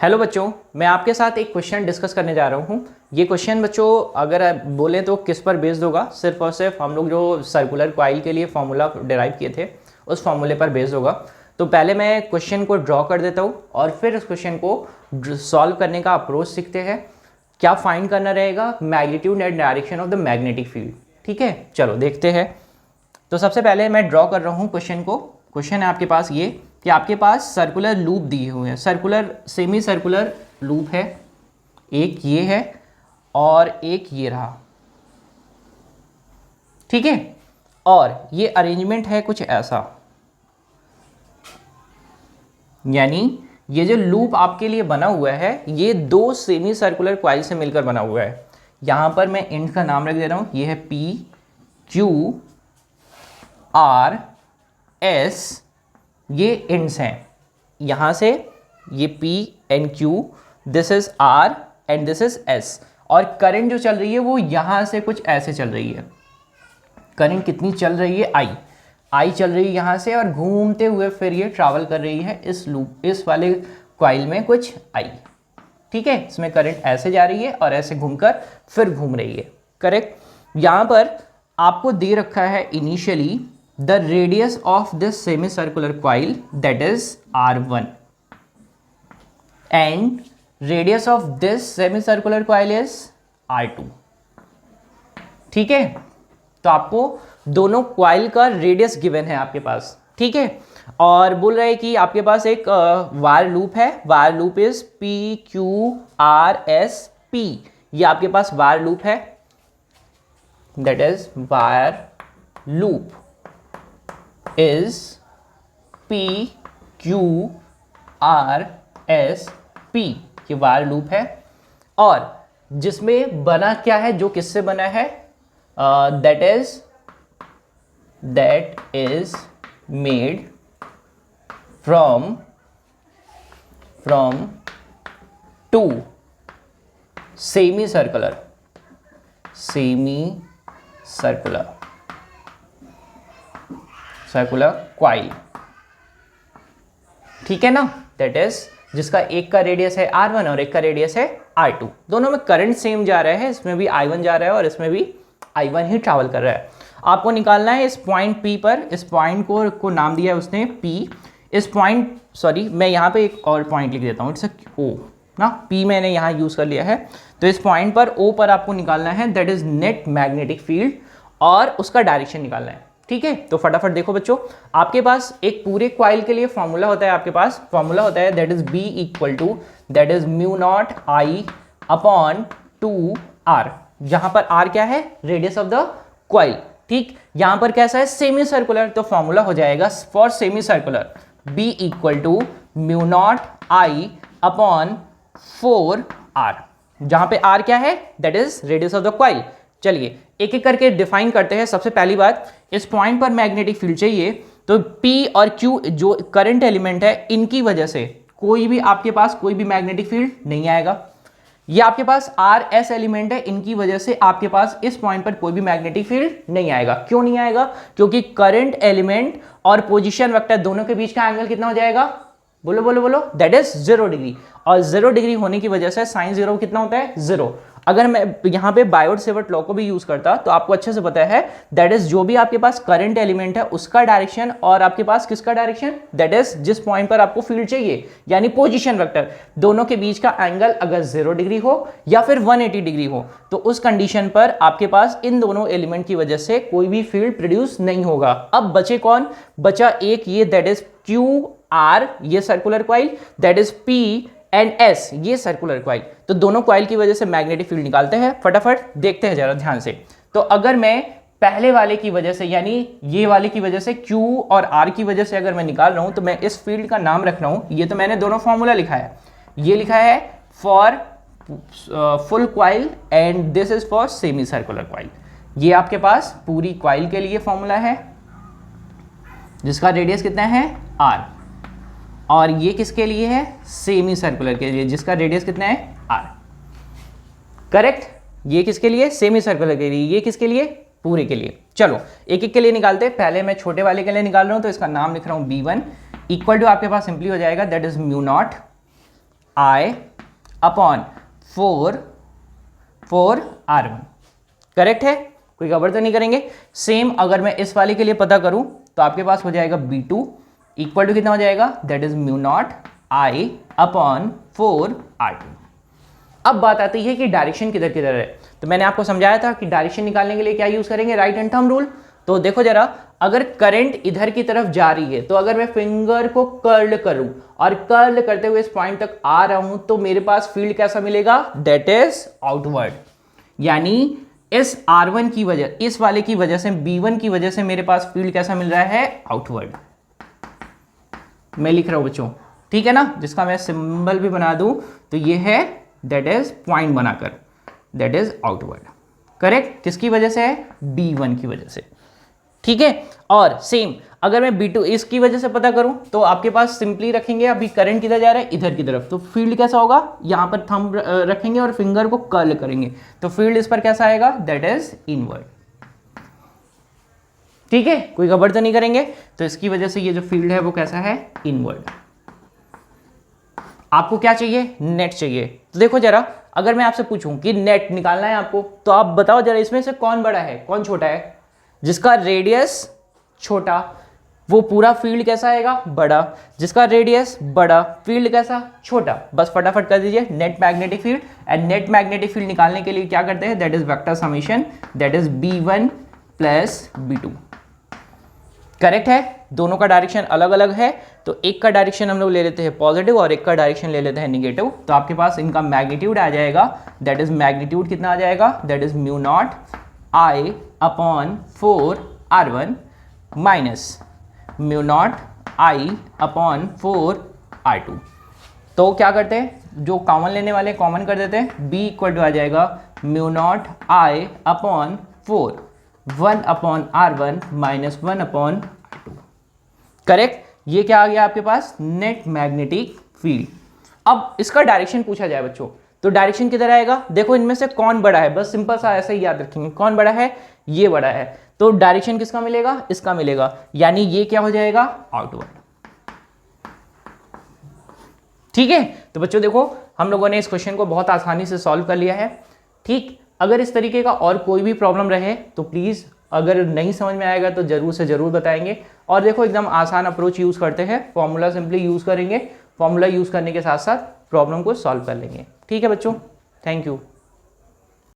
Hello बच्चों, मैं आपके साथ एक क्वेश्चन डिस्कस करने जा रहा हूँ। ये क्वेश्चन बच्चों अगर आप बोलें तो किस पर बेस्ड होगा, सिर्फ और सिर्फ हम लोग जो सर्कुलर कॉइल के लिए फार्मूला डिराइव किए थे उस फार्मूले पर बेस्ड होगा। तो पहले मैं क्वेश्चन को ड्रॉ कर देता हूँ और फिर उस क्वेश्चन को सॉल्व करने का अप्रोच सीखते हैं। क्या फाइंड करना रहेगा? Magnitude and direction of the magnetic field. ठीक है, चलो देखते हैं। तो सबसे पहले मैं ड्रॉ कर रहा हूँ क्वेश्चन को। क्वेश्चन है आपके पास ये कि आपके पास सर्कुलर लूप दिए हुए हैं, सर्कुलर सेमी सर्कुलर लूप है, एक ये है और एक ये रहा। ठीक है, और ये अरेंजमेंट है कुछ ऐसा, यानी ये जो लूप आपके लिए बना हुआ है ये दो सेमी सर्कुलर कॉइल से मिलकर बना हुआ है। यहां पर मैं इंड का नाम रख दे रहा हूं, ये है पी क्यू आर एस, ये इंड्स हैं। यहां से ये P and Q, this is R and this is S। और करंट जो चल रही है वो यहां से कुछ ऐसे चल रही है। करंट कितनी चल रही है? I चल रही है यहां से और घूमते हुए फिर ये ट्रैवल कर रही है इस लूप, इस वाले कॉइल में कुछ I। ठीक है, इसमें करंट ऐसे जा रही है और ऐसे घूमकर फिर घूम रही है। करेक्ट। यहां पर आपको दे रखा है initially the radius of this semicircular coil, that is R1, and radius of this semicircular coil is R2। ठीक है, तो आपको दोनों कॉइल का रेडियस गिवन है आपके पास। ठीक है, और बोल रहे हैं कि आपके पास एक वायर लूप है। Wire loop is PQRS P, ये आपके पास वायर लूप है, that is wire loop is PQRSP, ये वायर लूप है। और जिसमें बना क्या है, जो किससे बना है? that is made from two semicircular coil. ठीक है ना, दैट इज जिसका एक का रेडियस है R1 और एक का रेडियस है R2। दोनों में करंट सेम जा रहा है, इसमें भी I1 जा रहा है और इसमें भी I1 ही ट्रैवल कर रहा है। आपको निकालना है इस पॉइंट P पर। इस पॉइंट को नाम दिया है उसने P। इस पॉइंट, सॉरी मैं यहाँ पे एक और पॉइंट लिख देता हूँ, इट्स O ना, P मैंने यहाँ यूज कर लिया है। तो इस पॉइंट पर O पर आपको निकालना है that is net magnetic field और उसका डायरेक्शन निकालना है। ठीक है, तो फटाफट देखो बच्चों, आपके पास एक पूरे कॉइल के लिए फॉर्मूला होता है, आपके पास फॉर्मूला होता है that is B equal to that is mu not I upon 2R। जहां पर R क्या है? Radius of the coil. ठीक, यहां पर कैसा है? सेमी सर्कुलर, तो फॉर्मूला हो जाएगा for semi circular B equal to mu not I upon 4R, जहां पे R क्या है? That is radius of the coil. चलिए एक एक करके डिफाइन करते हैं। सबसे पहली बात, इस पॉइंट पर मैग्नेटिक फील्ड चाहिए, तो P और Q जो करंट एलिमेंट है इनकी वजह से कोई भी आपके पास कोई भी मैग्नेटिक फील्ड नहीं आएगा। ये आपके पास RS एलिमेंट है, इनकी वजह से आपके पास इस पॉइंट पर कोई भी मैग्नेटिक फील्ड नहीं आएगा। क्यों नहीं आएगा? क्योंकि करंट एलिमेंट और पोजीशन वेक्टर दोनों के बीच का एंगल कितना हो जाएगा? बोलो बोलो बोलो, दैट इज 0 डिग्री। और 0 डिग्री होने की वजह से साइन 0 कितना होता है? 0। अगर मैं यहाँ पे बायोट-सेवर्ट लॉ को भी यूज करता तो आपको अच्छे से पता है दैट इज जो भी आपके पास करंट एलिमेंट है उसका डायरेक्शन और आपके पास किसका डायरेक्शन, दैट इज जिस पॉइंट पर आपको फील्ड चाहिए यानी पोजीशन वेक्टर, दोनों के बीच का एंगल अगर 0 डिग्री हो या फिर 180 डिग्री हो तो उस कंडीशन पर आपके पास इन दोनों एलिमेंट की वजह से कोई भी फील्ड प्रोड्यूस नहीं होगा। अब बचे कौन? बचा एक ये, दैट इज QR, ये circular coil, that is P and S, ये सर्कुलर कॉइल। तो दोनों कॉइल की वजह से मैग्नेटिक फील्ड निकालते हैं। फटाफट देखते हैं जरा ध्यान से। तो अगर मैं पहले वाले की वजह से यानी ये वाले की वजह से Q और R की वजह से अगर मैं निकाल रहा हूं तो मैं इस फील्ड का नाम रख रहा हूं, ये तो मैंने दोनों फॉर्मूला लिखा है, ये लिखा है for full coil and this is for semi circular coil. ये आपके पास पूरी कॉइल के लिए फॉर्मूला है जिसका रेडियस कितना है? R। और ये किसके लिए है? सेमी सर्कुलर के लिए, जिसका रेडियस कितना है? R। करेक्ट, ये किसके लिए? सेमी सर्कुलर के लिए। ये किसके लिए? पूरे के लिए। चलो एक एक के लिए निकालते हैं। पहले मैं छोटे वाले के लिए निकाल रहा हूं तो इसका नाम लिख रहा हूं B1 इक्वल टू आपके पास सिंपली हो जाएगा that is mu not I upon 4 R1। Correct है, कोई गड़बड़ तो नहीं करेंगे। सेम अगर मैं इस वाले के लिए पता करूं तो आपके पास हो जाएगा B2 इक्वल टू कितना हो जाएगा, that is mu not I upon 4 R2। अब बात आती है कि डायरेक्शन किधर किधर है। तो मैंने आपको समझाया था कि डायरेक्शन निकालने के लिए क्या यूज करेंगे, राइट हैंड थंब रूल। तो देखो जरा, अगर करंट इधर की तरफ जा रही है तो अगर मैं फिंगर को कर्ल करूं और कर्ल करते हुए इस पॉइंट तक आ रहा हूं तो मेरे पास फील्ड कैसा मिलेगा, दैट इज आउटवर्ड। यानी इस R1 की वजह, इस वाले की वजह से, B1 की वजह से मेरे पास फील्ड कैसा मिल रहा है, आउटवर्ड। मैं लिख रहा हूं बच्चों, ठीक है ना, जिसका मैं सिंबल भी बना दूं तो ये है, दैट इज पॉइंट बनाकर, दैट इज आउटवर्ड। करेक्ट, किसकी वजह से है, B1 की वजह से। ठीक है, और सेम अगर मैं B2 इसकी वजह से पता करूं तो आपके पास सिंपली रखेंगे, अभी करंट किधर जा रहा है, इधर की तरफ, तो फील्ड कैसा होगा, यहां पर थंब रखेंगे और फिंगर को कर्ल करेंगे तो फील्ड इस पर कैसा आएगा, दैट इज इनवर्ड। ठीक है, कोई गड़बड़ तो नहीं करेंगे। तो इसकी वजह से ये जो फील्ड है वो कैसा है, इनवर्ड। आपको क्या चाहिए, नेट चाहिए। तो देखो जरा, अगर मैं आपसे पूछूं कि नेट निकालना है आपको, तो आप बताओ जरा इसमें से कौन बड़ा है कौन छोटा है। जिसका रेडियस छोटा वो पूरा फील्ड कैसा आएगा, बड़ा। जिसका रेडियस बड़ा, फील्ड कैसा, छोटा। बस फटाफट कर दीजिए net magnetic field. And net magnetic field निकालने के लिए क्या करते हैं, that is vector summation, that is B1 plus B2। Correct है, दोनों का डायरेक्शन अलग अलग है, तो एक का डायरेक्शन हम लोग ले लेते हैं पॉजिटिव और एक का डायरेक्शन ले लेते हैं निगेटिव। तो आपके पास इनका मैग्नीट्यूड आ जाएगा, दैट इज मैग्नीट्यूड कितना आ जाएगा, that is mu not I upon 4 R1 minus mu not I upon 4 R2। तो क्या करते हैं, जो कॉमन लेने वाले कॉमन कर देते हैं, B इक्वल टू आ जाएगा mu not I upon 4 1 upon R1 minus 1 upon R2। Correct, ये क्या आ गया आपके पास, नेट मैग्नेटिक फील्ड। अब इसका डायरेक्शन पूछा जाए बच्चों, तो डायरेक्शन किधर आएगा, देखो इनमें से कौन बड़ा है, बस सिंपल सा ऐसा ही याद रखेंगे, कौन बड़ा है, ये बड़ा है, तो डायरेक्शन किसका मिलेगा, इसका मिलेगा, यानी ये क्या हो जाएगा, आउटवर्ड। ठीक है, तो बच्चों देखो हम लोगों ने इस क्वेश्चन को बहुत आसानी से सॉल्व कर लिया है। ठीक, अगर इस तरीके का और कोई भी प्रॉब्लम रहे तो प्लीज, अगर नहीं समझ में आएगा तो जरूर से जरूर बताएंगे। और देखो एकदम आसान अप्रोच यूज करते हैं, फॉर्मूला सिंपली यूज करेंगे, फॉर्मूला यूज करने के साथ साथ प्रॉब्लम को सॉल्व कर लेंगे। ठीक है बच्चों, थैंक यू।